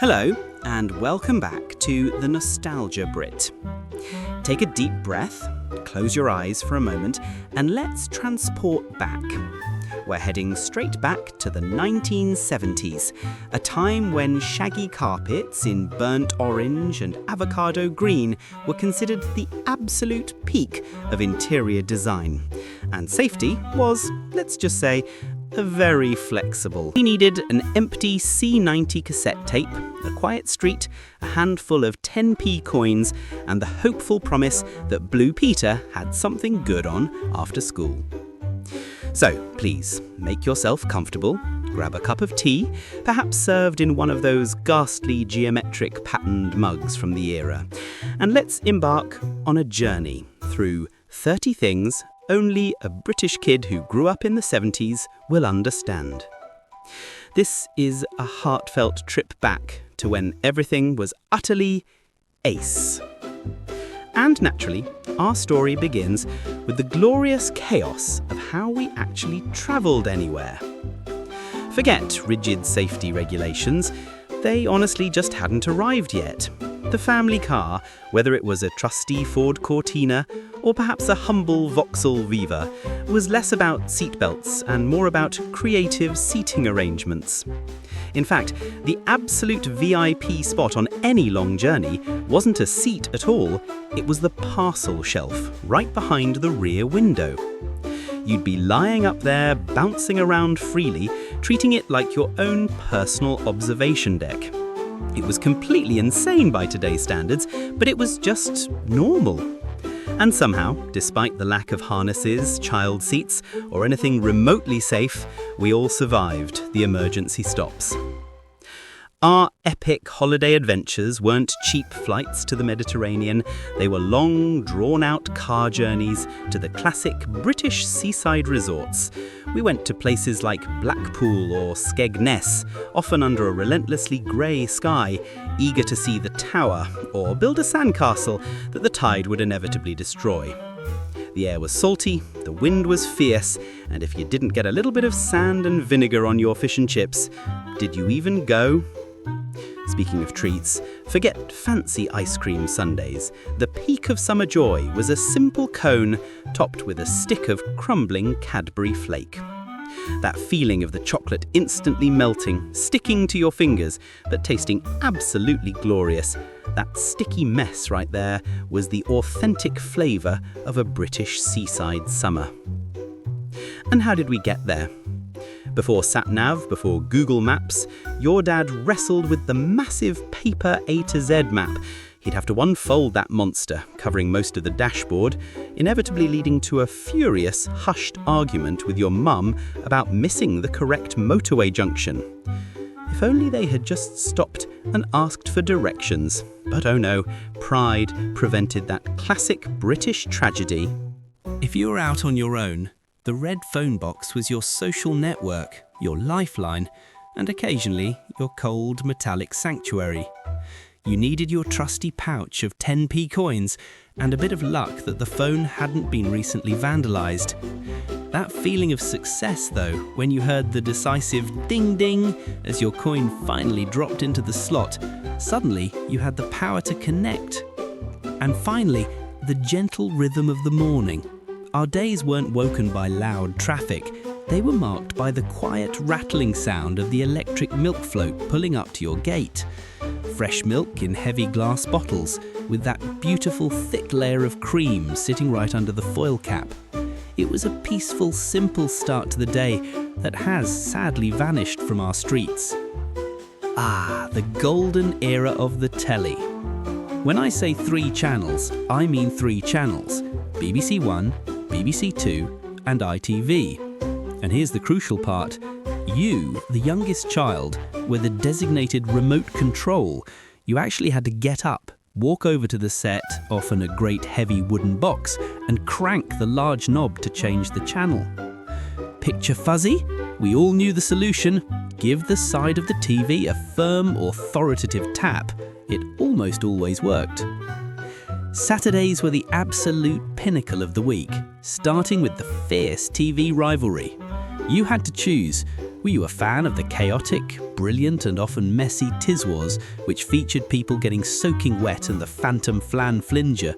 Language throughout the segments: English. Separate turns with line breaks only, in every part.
Hello, and welcome back to the Nostalgia Brit. Take a deep breath, close your eyes for a moment, and let's transport back. We're heading straight back to the 1970s, a time when shaggy carpets in burnt orange and avocado green were considered the absolute peak of interior design. And safety was, let's just say, very flexible. We needed an empty C90 cassette tape, a quiet street, a handful of 10p coins, and the hopeful promise that Blue Peter had something good on after school. So, please, make yourself comfortable, grab a cup of tea, perhaps served in one of those ghastly geometric patterned mugs from the era, and let's embark on a journey through 30 things only a British kid who grew up in the 70s will understand. This is a heartfelt trip back to when everything was utterly ace. And naturally, our story begins with the glorious chaos of how we actually travelled anywhere. Forget rigid safety regulations, they honestly just hadn't arrived yet. The family car, whether it was a trusty Ford Cortina or perhaps a humble Vauxhall Viva, was less about seatbelts and more about creative seating arrangements. In fact, the absolute VIP spot on any long journey wasn't a seat at all, it was the parcel shelf right behind the rear window. You'd be lying up there, bouncing around freely, treating it like your own personal observation deck. It was completely insane by today's standards, but it was just normal. And somehow, despite the lack of harnesses, child seats, or anything remotely safe, we all survived the emergency stops. Our epic holiday adventures weren't cheap flights to the Mediterranean, they were long, drawn-out car journeys to the classic British seaside resorts. We went to places like Blackpool or Skegness, often under a relentlessly grey sky, eager to see the tower or build a sandcastle that the tide would inevitably destroy. The air was salty, the wind was fierce, and if you didn't get a little bit of sand and vinegar on your fish and chips, did you even go? Speaking of treats, forget fancy ice cream sundaes. The peak of summer joy was a simple cone topped with a stick of crumbling Cadbury flake. That feeling of the chocolate instantly melting, sticking to your fingers, but tasting absolutely glorious, that sticky mess right there was the authentic flavour of a British seaside summer. And how did we get there? Before sat-nav, before Google Maps, your dad wrestled with the massive paper A to Z map. He'd have to unfold that monster, covering most of the dashboard, inevitably leading to a furious, hushed argument with your mum about missing the correct motorway junction. If only they had just stopped and asked for directions. But oh no, pride prevented that classic British tragedy. If you were out on your own, the red phone box was your social network, your lifeline, and occasionally your cold metallic sanctuary. You needed your trusty pouch of 10p coins and a bit of luck that the phone hadn't been recently vandalised. That feeling of success, though, when you heard the decisive ding ding as your coin finally dropped into the slot, suddenly you had the power to connect. And finally, the gentle rhythm of the morning. Our days weren't woken by loud traffic, they were marked by the quiet rattling sound of the electric milk float pulling up to your gate. Fresh milk in heavy glass bottles, with that beautiful thick layer of cream sitting right under the foil cap. It was a peaceful, simple start to the day that has sadly vanished from our streets. Ah, the golden era of the telly. When I say 3 channels, I mean 3 channels: BBC One, BBC Two, and ITV. And here's the crucial part. You, the youngest child, were the designated remote control. You actually had to get up, walk over to the set, often a great heavy wooden box, and crank the large knob to change the channel. Picture fuzzy? We all knew the solution. Give the side of the TV a firm, authoritative tap. It almost always worked. Saturdays were the absolute pinnacle of the week, starting with the fierce TV rivalry. You had to choose, Were you a fan of the chaotic, brilliant and often messy Tiswas, which featured people getting soaking wet and the phantom flan flinger?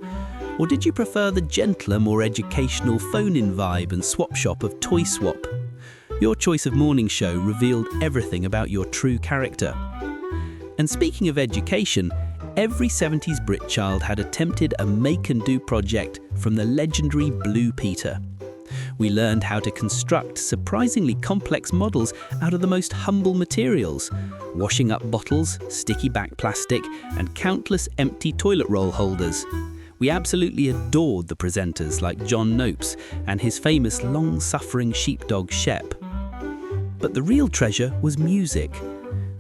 Or did you prefer the gentler, more educational phone-in vibe and swap shop of Toy Swap? Your choice of morning show revealed everything about your true character. And speaking of education, every 70s Brit child had attempted a make-and-do project from the legendary Blue Peter. We learned how to construct surprisingly complex models out of the most humble materials, washing up bottles, sticky back plastic, and countless empty toilet roll holders. We absolutely adored the presenters like John Nopes and his famous long-suffering sheepdog Shep. But the real treasure was music.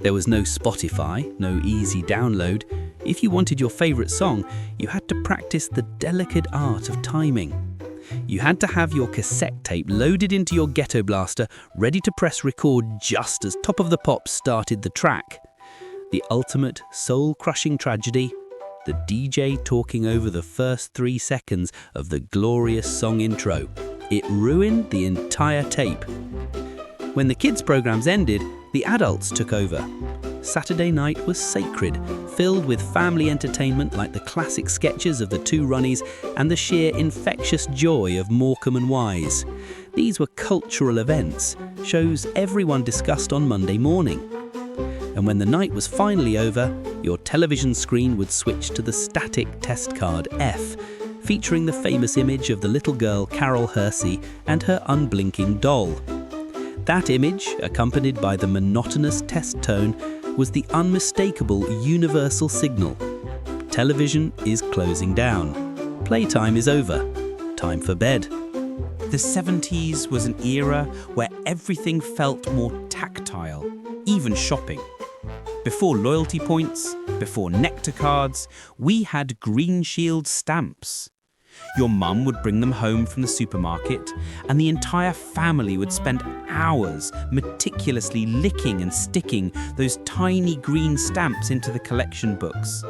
There was no Spotify, no easy download. If you wanted your favourite song, you had to practice the delicate art of timing. You had to have your cassette tape loaded into your ghetto blaster, ready to press record just as Top of the Pops started the track. The ultimate soul-crushing tragedy, the DJ talking over the first 3 seconds of the glorious song intro. It ruined the entire tape. When the kids' programs ended, the adults took over. Saturday night was sacred, filled with family entertainment like the classic sketches of the Two Runnies and the sheer infectious joy of Morecambe and Wise. These were cultural events, shows everyone discussed on Monday morning. And when the night was finally over, your television screen would switch to the static test card F, featuring the famous image of the little girl Carol Hersey and her unblinking doll. That image, accompanied by the monotonous test tone, was the unmistakable universal signal. Television is closing down. Playtime is over. Time for bed.
The 70s was an era where everything felt more tactile, even shopping. Before loyalty points, before nectar cards, we had Green Shield stamps. Your mum would bring them home from the supermarket, and the entire family would spend hours meticulously licking and sticking those tiny green stamps into the collection books.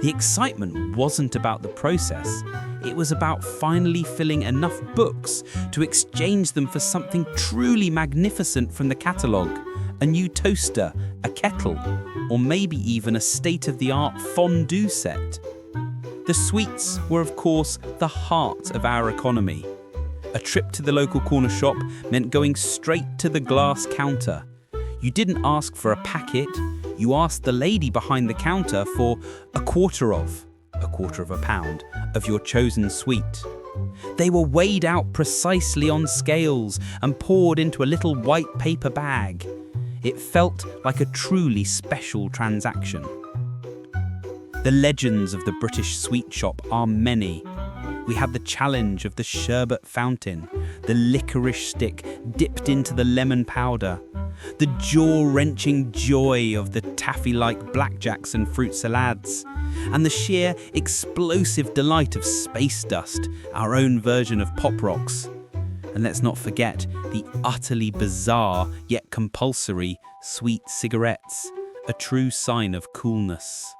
The excitement wasn't about the process, it was about finally filling enough books to exchange them for something truly magnificent from the catalogue. A new toaster, a kettle, or maybe even a state-of-the-art fondue set. The sweets were, of course, the heart of our economy. A trip to the local corner shop meant going straight to the glass counter. You didn't ask for a packet, you asked the lady behind the counter for a quarter of a pound, of your chosen sweet. They were weighed out precisely on scales and poured into a little white paper bag. It felt like a truly special transaction. The legends of the British sweet shop are many. We had the challenge of the sherbet fountain, the licorice stick dipped into the lemon powder, the jaw-wrenching joy of the taffy-like blackjacks and fruit salades, and the sheer explosive delight of space dust, our own version of pop rocks. And let's not forget the utterly bizarre yet compulsory sweet cigarettes, a true sign of coolness.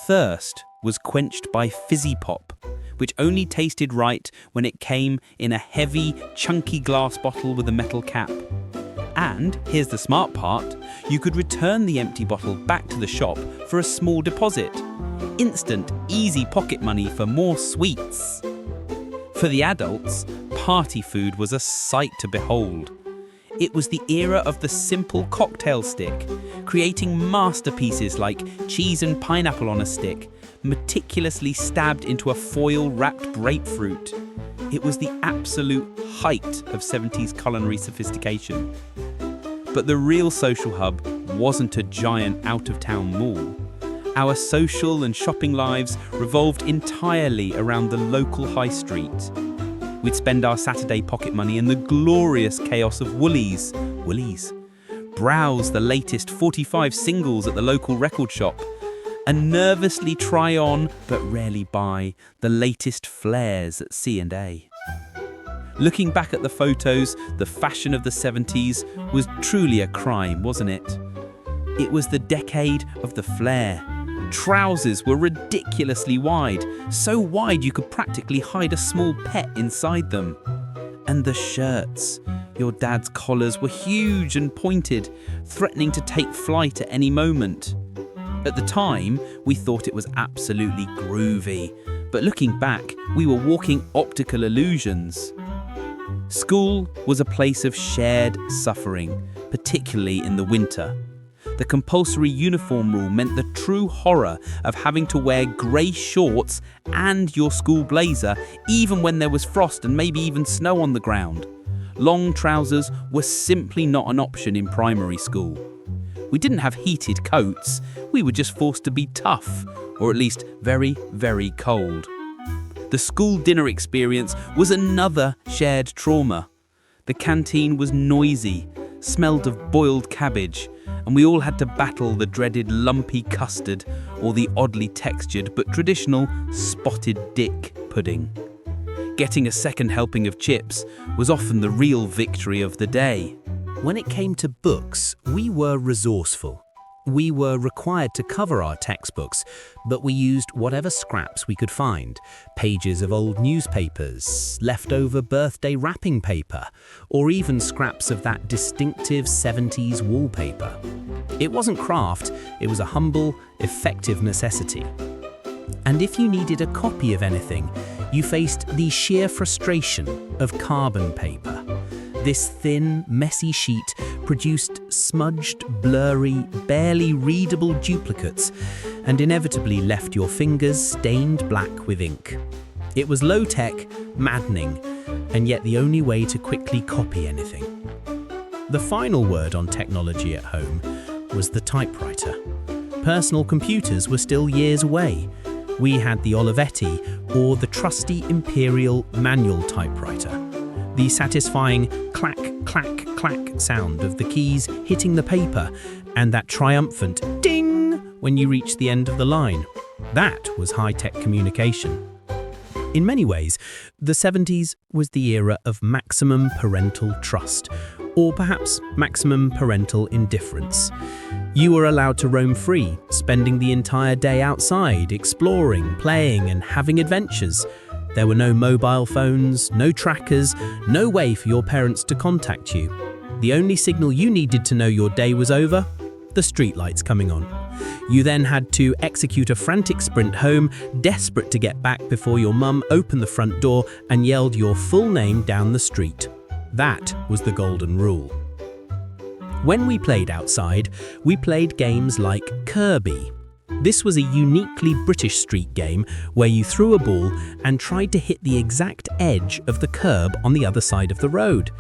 Thirst was quenched by fizzy pop, which only tasted right when it came in a heavy, chunky glass bottle with a metal cap. And, here's the smart part, you could return the empty bottle back to the shop for a small deposit. Instant, easy pocket money for more sweets. For the adults, party food was a sight to behold. It was the era of the simple cocktail stick, creating masterpieces like cheese and pineapple on a stick, meticulously stabbed into a foil-wrapped grapefruit. It was the absolute height of 70s culinary sophistication. But the real social hub wasn't a giant out-of-town mall. Our social and shopping lives revolved entirely around the local high street. We'd spend our Saturday pocket money in the glorious chaos of Woolies, browse the latest 45 singles at the local record shop, and nervously try on, but rarely buy, the latest flares at C&A. Looking back at the photos, the fashion of the 70s was truly a crime, wasn't it? It was the decade of the flare. Trousers were ridiculously wide, so wide you could practically hide a small pet inside them. And the shirts. Your dad's collars were huge and pointed, threatening to take flight at any moment. At the time, we thought it was absolutely groovy, but looking back, we were walking optical illusions. School was a place of shared suffering, particularly in the winter. The compulsory uniform rule meant the true horror of having to wear grey shorts and your school blazer, even when there was frost and maybe even snow on the ground. Long trousers were simply not an option in primary school. We didn't have heated coats, we were just forced to be tough, or at least very, very cold. The school dinner experience was another shared trauma. The canteen was noisy, smelled of boiled cabbage, and we all had to battle the dreaded lumpy custard or the oddly textured but traditional spotted dick pudding. Getting a second helping of chips was often the real victory of the day.
When it came to books, we were resourceful. We were required to cover our textbooks, but we used whatever scraps we could find. Pages of old newspapers, leftover birthday wrapping paper, or even scraps of that distinctive 70s wallpaper. It wasn't craft, it was a humble, effective necessity. And if you needed a copy of anything, you faced the sheer frustration of carbon paper. This thin, messy sheet produced smudged, blurry, barely readable duplicates and inevitably left your fingers stained black with ink. It was low-tech, maddening, and yet the only way to quickly copy anything. The final word on technology at home was the typewriter. Personal computers were still years away. We had the Olivetti or the trusty Imperial manual typewriter. The satisfying clack, clack, clack sound of the keys hitting the paper and that triumphant ding when you reached the end of the line. That was high-tech communication. In many ways, the 70s was the era of maximum parental trust, or perhaps maximum parental indifference. You were allowed to roam free, spending the entire day outside, exploring, playing, and having adventures. There were no mobile phones, no trackers, no way for your parents to contact you. The only signal you needed to know your day was over, the streetlights coming on. You then had to execute a frantic sprint home, desperate to get back before your mum opened the front door and yelled your full name down the street. That was the golden rule. When we played outside, we played games like Kerby. This was a uniquely British street game where you threw a ball and tried to hit the exact edge of the curb on the other side of the road.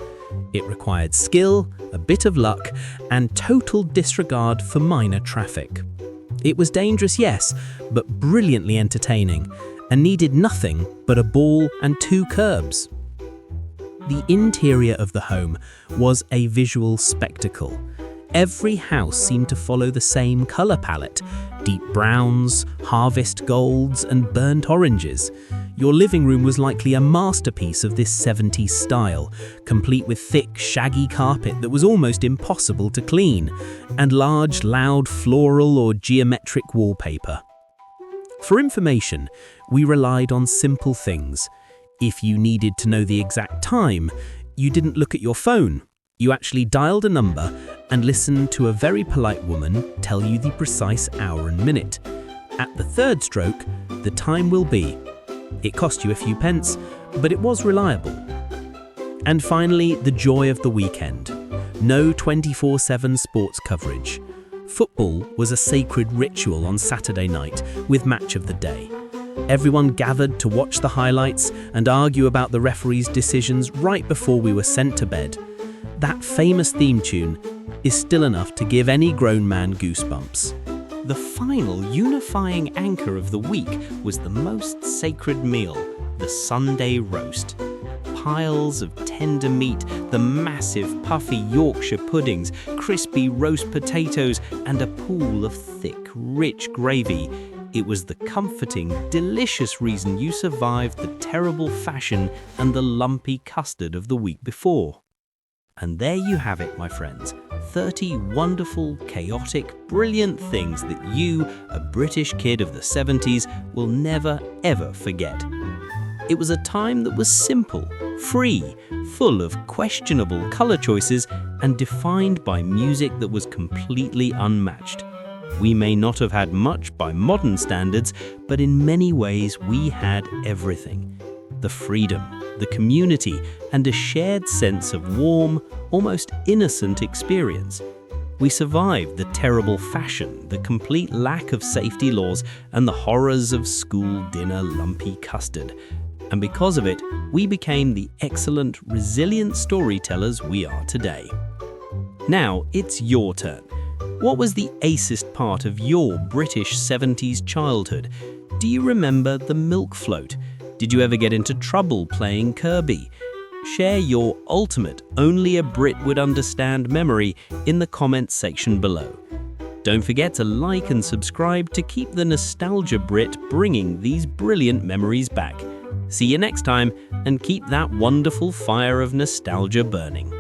It required skill, a bit of luck, and total disregard for minor traffic. It was dangerous, yes, but brilliantly entertaining, and needed nothing but a ball and 2 curbs. The interior of the home was a visual spectacle. Every house seemed to follow the same colour palette: deep browns, harvest golds, and burnt oranges. Your living room was likely a masterpiece of this 70s style, complete with thick, shaggy carpet that was almost impossible to clean, and large, loud floral or geometric wallpaper. For information, we relied on simple things. If you needed to know the exact time, you didn't look at your phone. You actually dialed a number and listened to a very polite woman tell you the precise hour and minute. At the 3rd stroke, the time will be. It cost you a few pence, but it was reliable. And finally, the joy of the weekend. No 24/7 sports coverage. Football was a sacred ritual on Saturday night with Match of the Day. Everyone gathered to watch the highlights and argue about the referee's decisions right before we were sent to bed. That famous theme tune is still enough to give any grown man goosebumps.
The final unifying anchor of the week was the most sacred meal, the Sunday roast. Piles of tender meat, the massive puffy Yorkshire puddings, crispy roast potatoes, and a pool of thick, rich gravy. It was the comforting, delicious reason you survived the terrible fashion and the lumpy custard of the week before. And there you have it, my friends. 30 wonderful, chaotic, brilliant things that you, a British kid of the 70s, will never ever forget. It was a time that was simple, free, full of questionable color choices, and defined by music that was completely unmatched. We may not have had much by modern standards, but in many ways we had everything. The freedom, the community, and a shared sense of warm, almost innocent experience. We survived the terrible fashion, the complete lack of safety laws, and the horrors of school dinner lumpy custard. And because of it, we became the excellent, resilient storytellers we are today. Now, it's your turn. What was the acest part of your British 70s childhood? Do you remember the milk float? Did you ever get into trouble playing Kerby? Share your ultimate only a Brit would understand memory in the comments section below. Don't forget to like and subscribe to keep the Nostalgia Brit bringing these brilliant memories back. See you next time, and keep that wonderful fire of nostalgia burning.